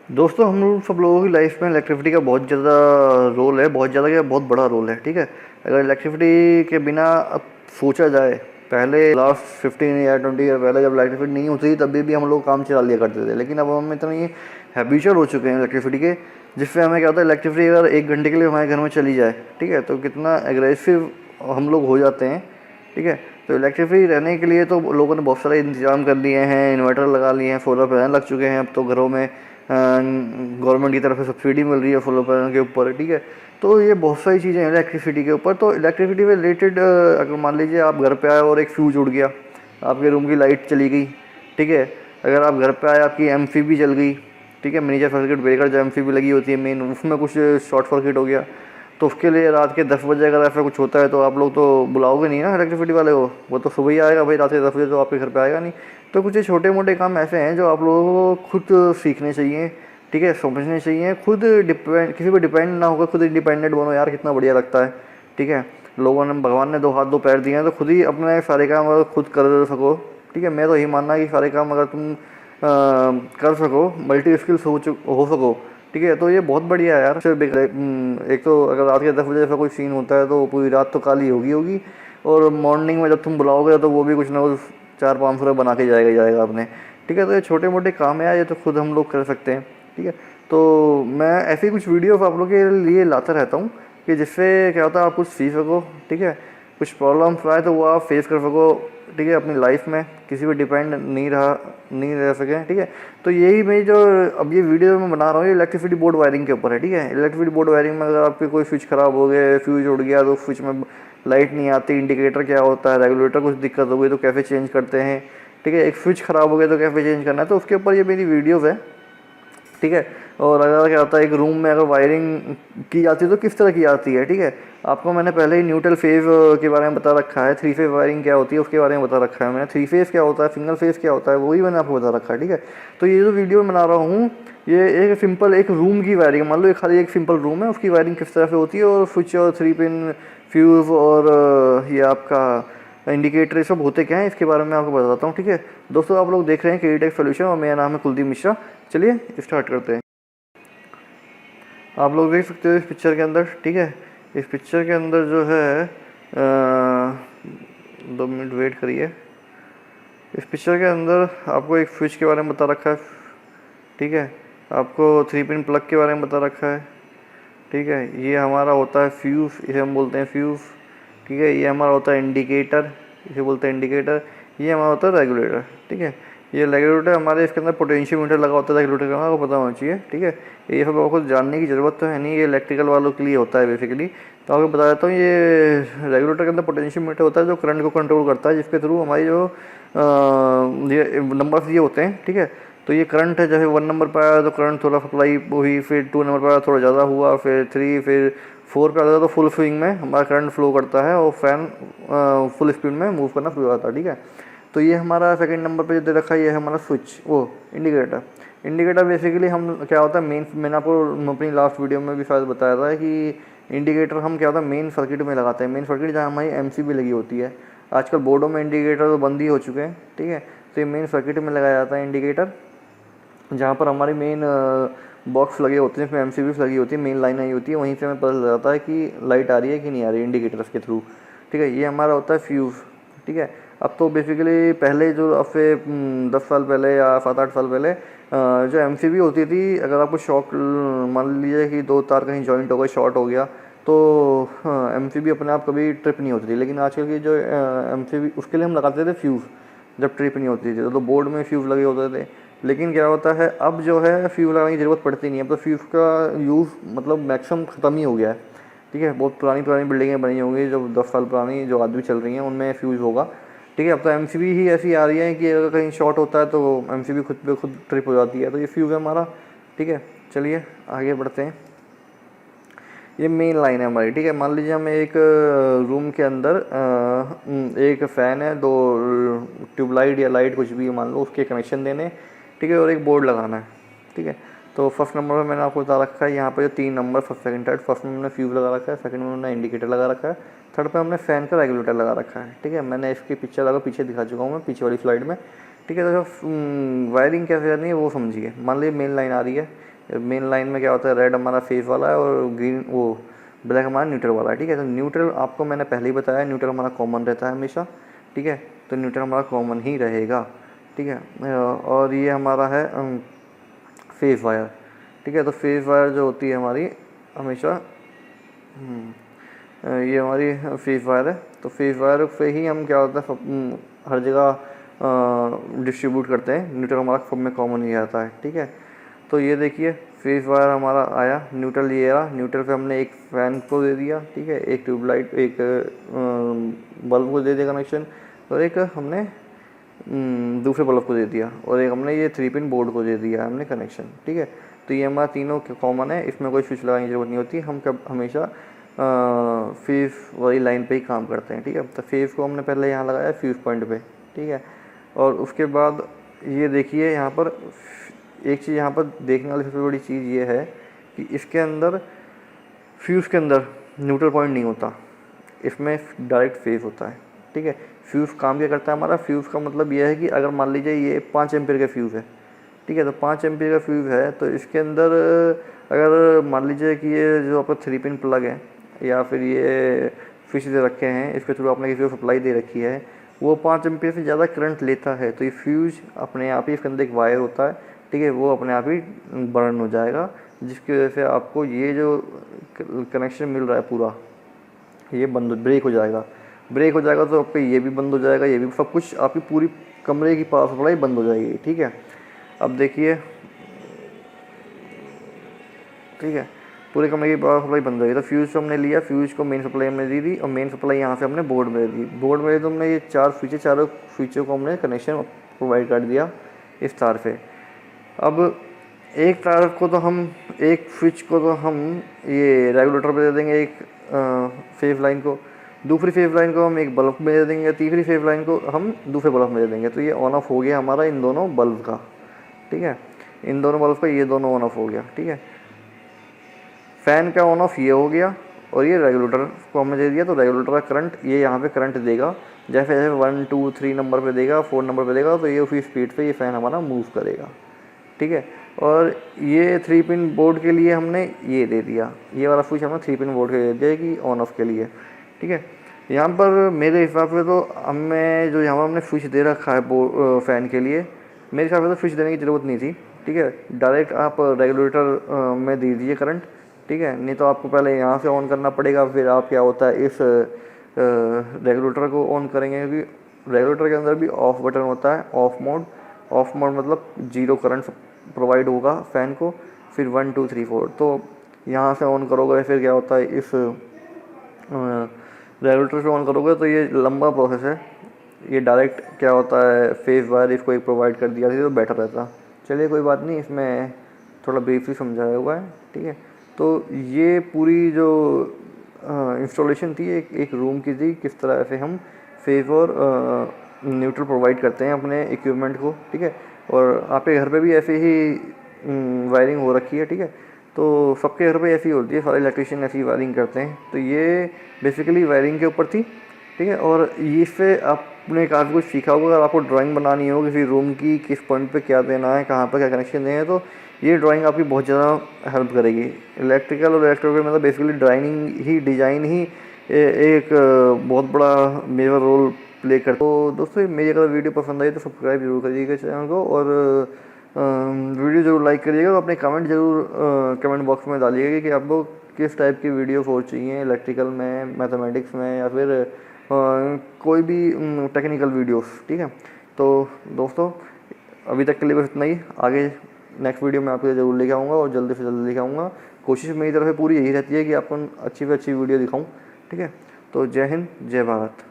दोस्तों हम लोग सब लोगों की लाइफ में इलेक्ट्रिसिटी का बहुत ज़्यादा रोल है, बहुत ज़्यादा क्या बहुत बड़ा रोल है। ठीक है, अगर इलेक्ट्रिसिटी के बिना अब सोचा जाए, पहले लास्ट 15 या 20 ईयर पहले जब इलेक्ट्रिसिटी नहीं होती थी तभी भी हम लोग काम चला लिया करते थे, लेकिन अब हम इतनी हैबिचुअल हो चुके हैं इलेक्ट्रिसिटी के, जिससे हमें क्या होता है, इलेक्ट्रिसिटी अगर 1 घंटे के लिए हमारे घर में चली जाए, ठीक है, तो कितना एग्रेसिव हम लोग हो जाते हैं। ठीक है, तो इलेक्ट्रिसिटी रहने के लिए तो लोगों ने बहुत सारे इंतजाम कर दिए हैं, इन्वर्टर लगा लिए हैं, सोलर पैनल लग चुके हैं अब तो घरों में, गवर्नमेंट की तरफ से सब्सिडी मिल रही है सोलर पैनल के ऊपर। ठीक है, तो ये बहुत सारी चीज़ें हैं इलेक्ट्रिसिटी के ऊपर। तो इलेक्ट्रिसिटी से रिलेटेड अगर मान लीजिए आप घर पे आए और एक फ्यूज उड़ गया, आपके रूम की लाइट चली गई। ठीक है, अगर आप घर पे आए आपकी एमसीबी जल गई, ठीक है, मिनीचर सर्किट ब्रेकर जो एमसीबी लगी होती है मेन, उसमें कुछ शॉर्ट सर्किट हो गया, तो उसके लिए रात के 10 बजे अगर ऐसा कुछ होता है तो आप लोग तो बुलाओगे नहीं ना इलेक्ट्रिसिटी वाले को, वो तो सुबह ही आएगा भाई, रात के 10 बजे तो आपके घर पे आएगा नहीं। तो कुछ ये छोटे मोटे काम ऐसे हैं जो आप लोगों को खुद सीखने चाहिए, ठीक है, समझने चाहिए, खुद डिपेंड, किसी पर डिपेंड ना होकर खुद इंडिपेंडेंट बनो यार, कितना बढ़िया लगता है। ठीक है, लोगों ने, भगवान ने 2 हाथ 2 पैर दिए हैं, तो खुद ही अपने सारे काम अगर खुद कर सको, ठीक है, मैं तो यही मानना है कि सारे काम अगर तुम कर सको, मल्टी स्किल्स हो सको, ठीक है, तो ये बहुत बढ़िया है यार। सिर्फ एक तो अगर रात के 10 बजे ऐसा कोई सीन होता है तो पूरी रात तो काली होगी होगी, और मॉर्निंग में जब तुम बुलाओगे तो वो भी कुछ ना कुछ 400-500 बना के जाएगा जाएगा अपने। ठीक है, तो ये छोटे मोटे काम है यार, ये तो खुद हम लोग कर सकते हैं। ठीक है, तो मैं ऐसी कुछ वीडियोस आप लोग के लिए लाता रहता हूँ कि जिससे क्या होता है, आप कुछ सीख सको। ठीक है, कुछ प्रॉब्लम्स आए तो वो आप फेस कर सको, ठीक है, अपनी लाइफ में किसी पे डिपेंड नहीं रह सके। ठीक है, तो यही मैं जो अब ये वीडियो मैं बना रहा हूँ, ये इलेक्ट्रिसिटी बोर्ड वायरिंग के ऊपर है। ठीक है, इलेक्ट्रिसिटी बोर्ड वायरिंग में अगर आपके कोई स्विच खराब हो गया, फ्यूज उड़ गया, तो स्विच में लाइट नहीं आती, इंडिकेटर क्या होता है, रेगुलेटर कुछ दिक्कत हो गई तो कैसे चेंज करते हैं। ठीक है, एक स्विच खराब हो गया तो कैसे चेंज करना है, तो उसके ऊपर ये मेरी वीडियोज़ है। ठीक है, और अगर क्या होता है, एक रूम में अगर वायरिंग की जाती है तो किस तरह की जाती है। ठीक है, आपको मैंने पहले ही न्यूट्रल फेज के बारे में बता रखा है, 3 फेज वायरिंग क्या होती है उसके बारे में बता रखा है मैंने, 3 फेज क्या होता है, सिंगल फेज क्या होता है, वही मैंने आपको बता रखा है। ठीक है, तो ये जो वीडियो बना रहा हूँ, ये एक सिंपल एक रूम की वायरिंग, मान लो एक खाली एक सिंपल रूम है, उसकी वायरिंग किस तरह से होती है, और स्विच और 3 पिन फ्यूज़ और ये आपका इंडिकेटर, ये सब होते क्या है, इसके बारे में आपको बताता हूँ। ठीक है दोस्तों, आप लोग देख रहे हैं के टेक सोल्यूशन और मेरा नाम है कुलदीप मिश्रा। चलिए स्टार्ट करते हैं। आप लोग देख सकते हो इस पिक्चर के अंदर, ठीक है, इस पिक्चर के अंदर जो है 2 मिनट वेट करिए। इस पिक्चर के अंदर आपको एक स्विच के बारे में बता रखा है, ठीक है, आपको 3 पिन प्लग के बारे में बता रखा है। ठीक है, ये हमारा होता है फ्यूज़, इसे हम बोलते हैं फ्यूज़। ठीक है, ये हमारा होता है इंडिकेटर, इसे बोलते हैं इंडिकेटर। ये हमारा होता है रेगुलेटर। ठीक है, ये रेगुलेटर हमारे इसके अंदर पोटेंशियोमीटर लगा होता है रेगुलेटर का, आपको पता होना चाहिए। ठीक है, ये सब आपको जानने की ज़रूरत तो है नहीं, ये इलेक्ट्रिकल वालों के लिए होता है बेसिकली। तो आपको बता देता हूँ, ये रेगुलेटर के अंदर पोटेंशियोमीटर होता है जो करंट को कंट्रोल करता है, जिसके थ्रू हमारी जो ये नंबर्स ये होते हैं। ठीक है, तो ये करंट है, जैसे 1 नंबर पर आया तो करंट थोड़ा सप्लाई हुई, फिर 2 नंबर पर आया थोड़ा ज़्यादा हुआ, फिर 3, फिर 4 पे आता है तो फुल स्विंग में हमारा करंट फ्लो करता है और फैन फुल स्पीड में मूव करना शुरू होता है। ठीक है, तो ये हमारा सेकंड नंबर पे जो दे रखा है, ये है हमारा स्विच, वो इंडिकेटर। इंडिकेटर बेसिकली हम क्या होता है, मैंने आपको अपनी लास्ट वीडियो में भी शायद बताया था कि इंडिकेटर हम क्या होता है मेन सर्किट में लगाते हैं, मेन सर्किट जहाँ हमारी एमसीबी लगी होती है। आजकल बोर्डों में इंडिकेटर तो बंद ही हो चुके हैं। ठीक है, तो ये मेन सर्किट में लगाया जाता है इंडिकेटर, जहाँ पर हमारी मेन बॉक्स लगे होते हैं, इसमें एमसीबीज लगी होती है, मेन लाइन आई होती है, वहीं से हमें पता चल जाता है कि लाइट आ रही है कि नहीं आ रही है इंडिकेटर्स के थ्रू। ठीक है, ये हमारा होता है फ्यूज़। ठीक है, अब तो बेसिकली पहले जो अब से 10 साल पहले या 7-8 साल पहले जो एमसीबी होती थी, अगर आपको शॉक मान लीजिए कि 2 तार कहीं जॉइंट हो गए, शॉर्ट हो गया, तो एमसीबी अपने आप कभी ट्रिप नहीं होती थी। लेकिन आजकल की जो एमसीबी, उसके लिए हम लगाते थे फ्यूज़, जब ट्रिप नहीं होती थी तो बोर्ड में फ्यूज़ लगे होते थे। लेकिन क्या होता है, अब जो है फ्यूज़ लगाने की ज़रूरत पड़ती नहीं है, अब तो फ्यूज़ का यूज़ मतलब मैक्सिमम ख़त्म ही हो गया है। ठीक है, बहुत पुरानी पुरानी बिल्डिंगें बनी होंगी जो 10 साल पुरानी जो आज भी चल रही हैं, उनमें फ्यूज़ होगा। ठीक है, अब तो एमसीबी ही ऐसी आ रही है कि अगर कहीं शॉर्ट होता है तो एमसीबी खुद पे खुद ट्रिप हो जाती है, तो ये फ्यूज़ है हमारा। ठीक है, चलिए आगे बढ़ते हैं। ये मेन लाइन है हमारी। ठीक है, मान लीजिए हमें एक रूम के अंदर एक फ़ैन है, 2 ट्यूबलाइट या लाइट कुछ भी मान लो, उसके कनेक्शन देने। ठीक है, और एक बोर्ड लगाना है। ठीक है, तो फर्स्ट नंबर में मैंने आपको बता रखा है, यहाँ पर जो 3 number first second third, first में हमने फ्यूज़ लगा रखा है, सेकंड में हमने इंडिकेटर लगा रखा है, थर्ड पे हमने फ़ैन का रेगुलेटर लगा रखा है। ठीक है, मैंने इसकी पिक्चर अगर पीछे दिखा चुका हूँ मैं, पीछे वाली स्लाइड में। ठीक है, तो वायरिंग कैसे करनी है वो समझिए। मान लीजिए मेन लाइन आ रही है, मेन लाइन में क्या होता है, रेड हमारा फेज वाला है और ग्रीन वो ब्लैक हमारा न्यूट्रल वाला है, ठीक है। तो न्यूट्रल आपको मैंने पहले ही बताया, न्यूट्रल हमारा कॉमन रहता है हमेशा, ठीक है। तो न्यूट्रल हमारा कॉमन ही रहेगा, ठीक है। और ये हमारा है फेज वायर, ठीक है। तो फेज वायर जो होती है हमारी हमेशा ये हमारी फेज वायर है। तो फेज वायर पे ही हम क्या होता है हर जगह डिस्ट्रीब्यूट करते हैं, न्यूट्रल हमारा सब में कॉमन ही आता है, ठीक है। तो ये देखिए फेज वायर हमारा आया, न्यूट्रल ये आया, न्यूट्रल पे हमने एक फ़ैन को दे दिया, ठीक है, एक ट्यूबलाइट एक बल्ब को दे दिया कनेक्शन, और एक हमने दूसरे बल्ब को दे दिया, और एक हमने ये 3 पिन बोर्ड को दे दिया हमने कनेक्शन, ठीक है। तो ये हमारा तीनों कॉमन है, इसमें कोई स्विच लगाने की ज़रूरत नहीं होती, हम कब हमेशा फेज वाली लाइन पे ही काम करते हैं, ठीक है। तो फेज को हमने पहले यहाँ लगाया फ्यूज़ पॉइंट पे, ठीक है। और उसके बाद ये देखिए यहाँ पर एक चीज़ यहाँ पर देखने वाली सबसे बड़ी चीज़ ये है कि इसके अंदर फ्यूज़ के अंदर न्यूट्रल पॉइंट नहीं होता, इसमें डायरेक्ट फेज होता है, ठीक है। फ्यूज़ काम क्या करता है हमारा, फ्यूज़ का मतलब यह है कि अगर मान लीजिए ये 5 एम्पीयर का फ्यूज़ है, ठीक है। तो 5 एम्पीयर का फ्यूज़ है, तो इसके अंदर अगर मान लीजिए कि ये जो आपका 3 पिन प्लग है या फिर ये स्विच दे रखे हैं, इसके थ्रू आपने किसी को सप्लाई दे रखी है, वो 5 एम्पीयर से ज़्यादा करंट लेता है, तो ये फ्यूज़ अपने आप ही इसके अंदर एक वायर होता है, ठीक है, वो अपने आप ही बर्न हो जाएगा, जिसकी वजह से आपको ये जो कनेक्शन मिल रहा है पूरा ये बंद ब्रेक हो जाएगा। ब्रेक हो जाएगा तो आपका ये भी बंद हो जाएगा, ये भी, सब कुछ आपकी पूरी कमरे की पावर सप्लाई बंद हो जाएगी, ठीक है। अब देखिए, ठीक है, पूरे कमरे की पावर सप्लाई बंद हो गई। तो फ्यूज़ हमने लिया, फ्यूज़ को मेन सप्लाई हमने दे दी, और मेन सप्लाई यहाँ से हमने बोर्ड में दे दी। बोर्ड में तो हमने ये 4 स्विचें, चारों स्विचों को हमने कनेक्शन प्रोवाइड कर दिया इस तार से। अब एक तार को तो हम, एक स्विच को तो हम ये रेगुलेटर पे दे देंगे, एक फेज लाइन को, दूसरी फेज लाइन को हम एक बल्ब में दे देंगे, तीसरी फेज लाइन को हम दूसरे बल्ब में दे देंगे। तो ये ऑन ऑफ हो गया हमारा इन दोनों बल्ब का, ठीक है, इन दोनों बल्ब का ये दोनों ऑन ऑफ हो गया, ठीक है। फ़ैन का ऑन ऑफ ये हो गया, और ये रेगुलेटर को हमने दे दिया, तो रेगुलेटर का करंट ये यहाँ पे करंट देगा, जैसे जैसे 1 2 3 नंबर पे देगा, 4 नंबर पे देगा, तो ये उसी स्पीड पे ये फ़ैन हमारा मूव करेगा, ठीक है। और ये 3 पिन बोर्ड के लिए हमने ये दे दिया, ये वाला स्विच हमने 3 पिन बोर्ड के लिए दे दिया कि ऑन ऑफ के लिए, ठीक है। यहाँ पर मेरे हिसाब से तो हमें जो यहाँ पर हमने स्विच दे रखा है फ़ैन के लिए, मेरे हिसाब से तो स्विच देने की ज़रूरत नहीं थी, ठीक है। डायरेक्ट आप रेगुलेटर में दे दीजिए करंट, ठीक है, नहीं तो आपको पहले यहाँ से ऑन करना पड़ेगा, फिर आप क्या होता है इस रेगुलेटर को ऑन करेंगे, क्योंकि रेगुलेटर के अंदर भी ऑफ बटन होता है, ऑफ मोड। ऑफ मोड मतलब 0 करंट प्रोवाइड होगा फ़ैन को, फिर 1 2 3 4, तो यहाँ से ऑन करोगे, फिर क्या होता है इस रेगुलेटर से ऑन करोगे, तो ये लंबा प्रोसेस है, ये डायरेक्ट क्या होता है फेज वायर इसको एक प्रोवाइड कर दिया तो बेटर रहता। चलिए कोई बात नहीं, इसमें थोड़ा ब्रीफली समझाया हुआ है, ठीक है। तो ये पूरी जो इंस्टॉलेशन थी एक रूम की थी, किस तरह से हम फेज और न्यूट्रल प्रोवाइड करते हैं अपने इक्विपमेंट को, ठीक है। और आपके घर पे भी ऐसे ही वायरिंग हो रखी है, ठीक है। तो सबके घर पे ऐसी होती है, सारे इलेक्ट्रिशियन ऐसी वायरिंग करते हैं। तो ये बेसिकली वायरिंग के ऊपर थी, ठीक है। और इससे आपने काफ़ी कुछ सीखा होगा। अगर आपको ड्राइंग बनानी हो किसी रूम की, किस पॉइंट पे क्या देना है, कहाँ पर क्या कनेक्शन देना है, तो ये ड्राइंग आपकी बहुत ज़्यादा हेल्प करेगी। इलेक्ट्रिकल और इलेक्ट्रिकल मतलब बेसिकली डिज़ाइन ही एक बहुत बड़ा मेजर रोल प्ले कर। तो दोस्तों मेरी अगर वीडियो पसंद आई तो सब्सक्राइब जरूर करिएगा चैनल को, और वीडियो ज़रूर लाइक करिएगा, और अपने कमेंट ज़रूर कमेंट बॉक्स में डालिएगा कि आपको किस टाइप की वीडियो फोर चाहिए, इलेक्ट्रिकल में, मैथमेटिक्स में, या फिर कोई भी टेक्निकल वीडियोस, ठीक है। तो दोस्तों अभी तक के लिए बस इतना ही, आगे नेक्स्ट वीडियो में आपके ज़रूर लेके आऊँगा, और जल्दी से जल्दी लेके आऊँगा। कोशिश मेरी तरफ से पूरी यही रहती है कि आपको अच्छी से अच्छी वीडियो दिखाऊँ, ठीक है। तो जय हिंद, जय भारत।